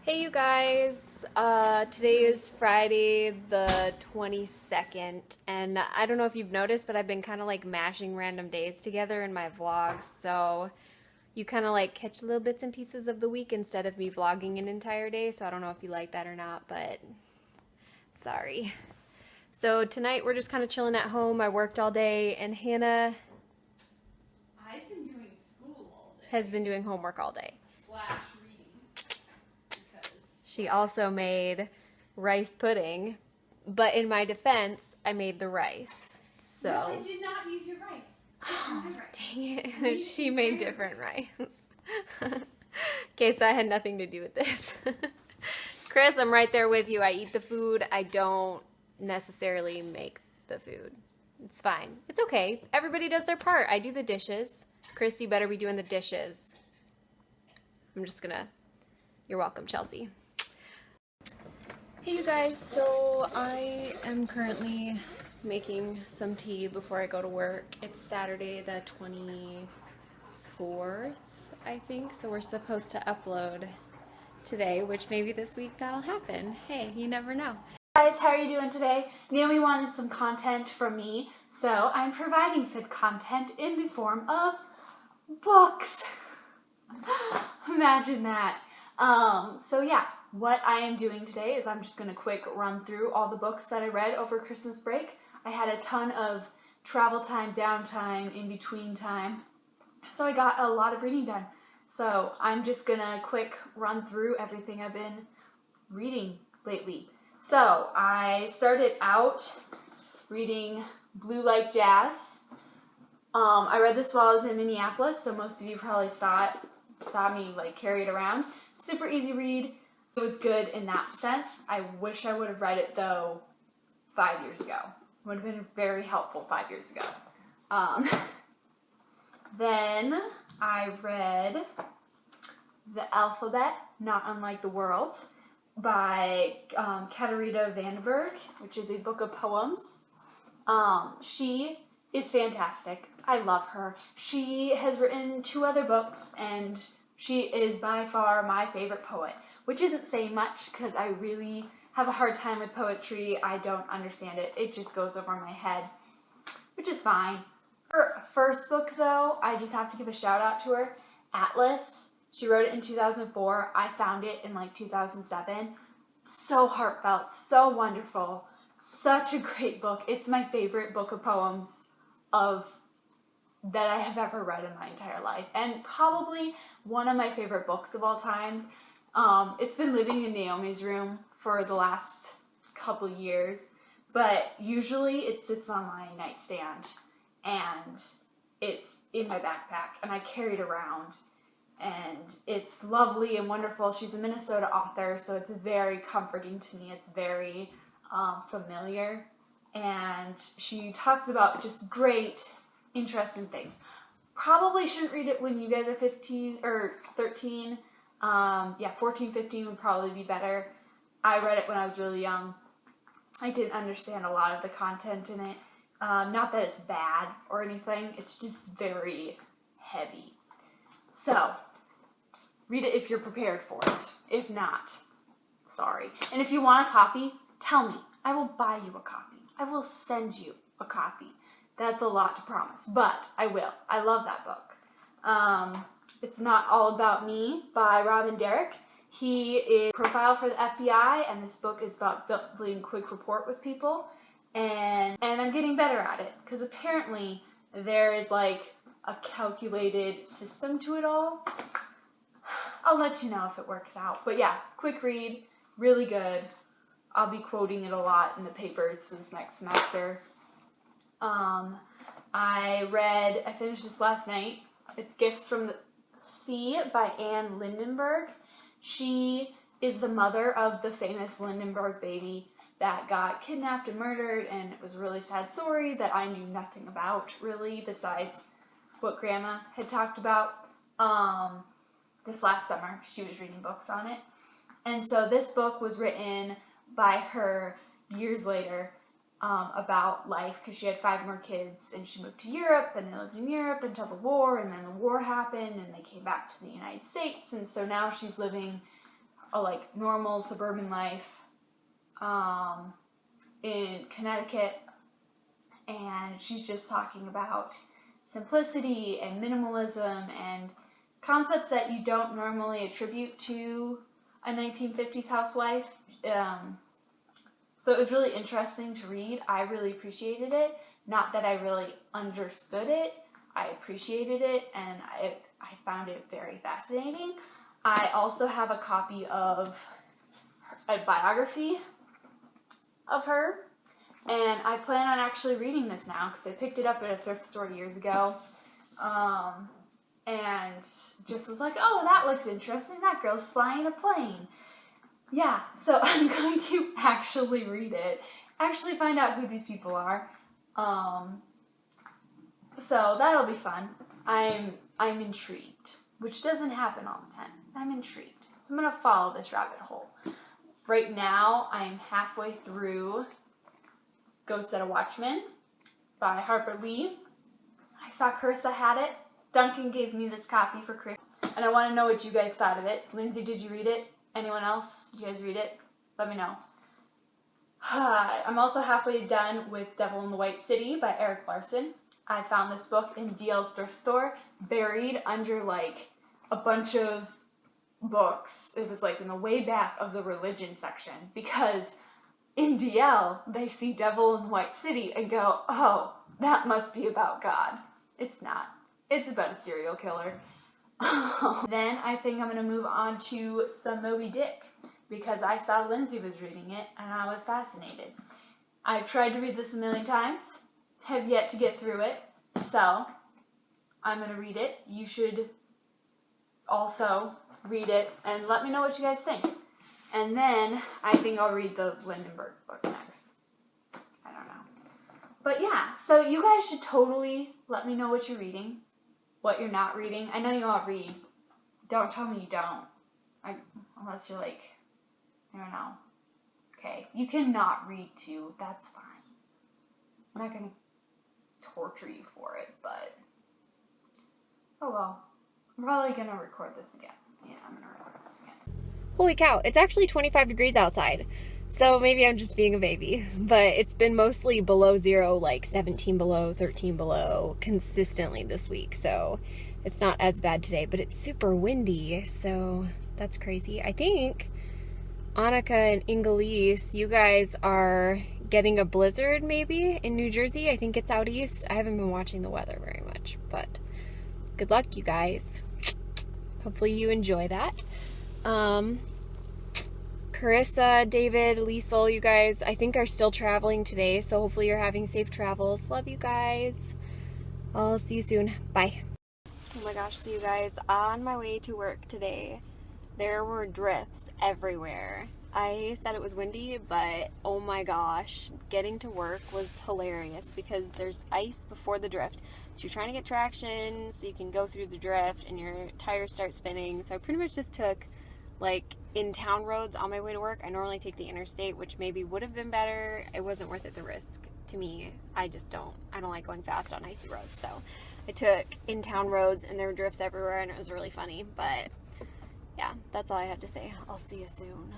Hey you guys, today is Friday the 22nd, and I don't know if you've noticed, but I've been kind of like mashing random days together in my vlogs, so you kind of like catch little bits and pieces of the week instead of me vlogging an entire day, so I don't know if you like that or not, but sorry. So tonight we're just kind of chilling at home. I worked all day, and Hannah I've been doing school all day. has been doing homework all day. Slash reading. Because She also made rice pudding, but in my defense, I made the rice. So, no, I did not use your rice. It's my rice. dang it, she made different rice. Okay, so I had nothing to do with this. Chris, I'm right there with you. I eat the food. I don't necessarily make the food. It's fine. It's okay. Everybody does their part. I do the dishes. Chris, you better be doing the dishes. I'm just gonna. You're welcome, Chelsea. Hey you guys, so I am currently making some tea before I go to work. It's Saturday the 24th, I think, so we're supposed to upload today, which maybe this week that'll happen. Hey, you never know. Guys, how are you doing today? Naomi wanted some content from me, so I'm providing said content in the form of books. Imagine that. So yeah, what I am doing today is I'm just going to quick run through all the books that I read over Christmas break. I had a ton of travel time, downtime, in between time, so I got a lot of reading done. So I'm just going to quick run through everything I've been reading lately. So I started out reading Blue Like Jazz. I read this while I was in Minneapolis, so most of you probably saw me like carry it around. Super easy read. It was good in that sense. I wish I would have read it though 5 years ago. It would have been very helpful 5 years ago. Then I read The Alphabet, Not Unlike the World, by Katarina Vandenberg, which is a book of poems. She is fantastic. I love her. She has written 2 other books, and she is by far my favorite poet, which isn't saying much because I really have a hard time with poetry. I don't understand it. It just goes over my head, which is fine. Her first book, though, I just have to give a shout out to her, Atlas. She wrote it in 2004. I found it in like 2007. So heartfelt, so wonderful, such a great book. It's my favorite book of poems that I have ever read in my entire life, and probably one of my favorite books of all times. It's been living in Naomi's room for the last couple years, but usually it sits on my nightstand, and it's in my backpack, and I carry it around. And it's lovely and wonderful. She's a Minnesota author, so it's very comforting to me. It's very familiar. And she talks about just great, interesting things. Probably shouldn't read it when you guys are 15 or 13. 14, 15 would probably be better. I read it when I was really young. I didn't understand a lot of the content in it. Not that it's bad or anything. It's just very heavy. So, read it if you're prepared for it. If not, sorry. And if you want a copy, tell me. I will buy you a copy. I will send you a copy. That's a lot to promise, but I will. I love that book. It's Not All About Me by Robin Derrick. He is a profile for the FBI, and this book is about building quick rapport with people. And I'm getting better at it, because apparently there is like a calculated system to it all. I'll let you know if it works out. But yeah, quick read, really good. I'll be quoting it a lot in the papers for this next semester. I finished this last night. It's Gifts from the Sea by Anne Lindenberg. She is the mother of the famous Lindenberg baby that got kidnapped and murdered, and it was a really sad story that I knew nothing about, really, besides what Grandma had talked about. This last summer, she was reading books on it. And so this book was written by her years later about life, because she had 5 more kids, and she moved to Europe, and they lived in Europe until the war, and then the war happened, and they came back to the United States, and so now she's living a like normal suburban life in Connecticut, and she's just talking about simplicity and minimalism and concepts that you don't normally attribute to a 1950s housewife. So it was really interesting to read. I really appreciated it. Not that I really understood it. I appreciated it, and I found it very fascinating. I also have a copy of a biography of her, and I plan on actually reading this now because I picked it up at a thrift store years ago, and just was like, oh, that looks interesting. That girl's flying a plane. Yeah, so I'm going to actually read it, actually find out who these people are. So that'll be fun. I'm intrigued, which doesn't happen all the time. I'm intrigued. So I'm going to follow this rabbit hole. Right now, I'm halfway through Go Set a Watchman by Harper Lee. I saw Carissa had it. Duncan gave me this copy for Christmas, and I want to know what you guys thought of it. Lindsay, did you read it? Anyone else? Did you guys read it? Let me know. I'm also halfway done with Devil in the White City by Eric Larson. I found this book in DL's thrift store, buried under like a bunch of books. It was like in the way back of the religion section, because in DL they see Devil in the White City and go, oh, that must be about God. It's not. It's about a serial killer. Then I think I'm going to move on to some Moby Dick, because I saw Lindsay was reading it and I was fascinated. I've tried to read this a million times, have yet to get through it, so I'm going to read it. You should also read it and let me know what you guys think. And then I think I'll read the Lindenberg book next. I don't know. But yeah, so you guys should totally let me know what you're reading, what you're not reading. I know you all read. Don't tell me you don't. Unless you're like, I don't know. Okay, you cannot read too. That's fine. I'm not going to torture you for it, but oh well. I'm probably going to record this again. Yeah, I'm going to record this again. Holy cow, it's actually 25 degrees outside. So maybe I'm just being a baby, but it's been mostly below zero, like 17 below, 13 below, consistently this week. So it's not as bad today, but it's super windy. So that's crazy. I think Annika and Ingalise, you guys are getting a blizzard maybe in New Jersey. I think it's out east. I haven't been watching the weather very much, but good luck, you guys. Hopefully you enjoy that. Carissa, David, Liesel, you guys, I think are still traveling today, so hopefully you're having safe travels. Love you guys. I'll see you soon. Bye. Oh my gosh, so you guys, on my way to work today, there were drifts everywhere. I said it was windy, but oh my gosh, getting to work was hilarious because there's ice before the drift. So you're trying to get traction so you can go through the drift and your tires start spinning. So I pretty much just took like in-town roads on my way to work. I normally take the interstate, which maybe would have been better. It wasn't worth it, the risk to me. I don't like going fast on icy roads. So I took in-town roads and there were drifts everywhere and it was really funny. But yeah, that's all I had to say. I'll see you soon.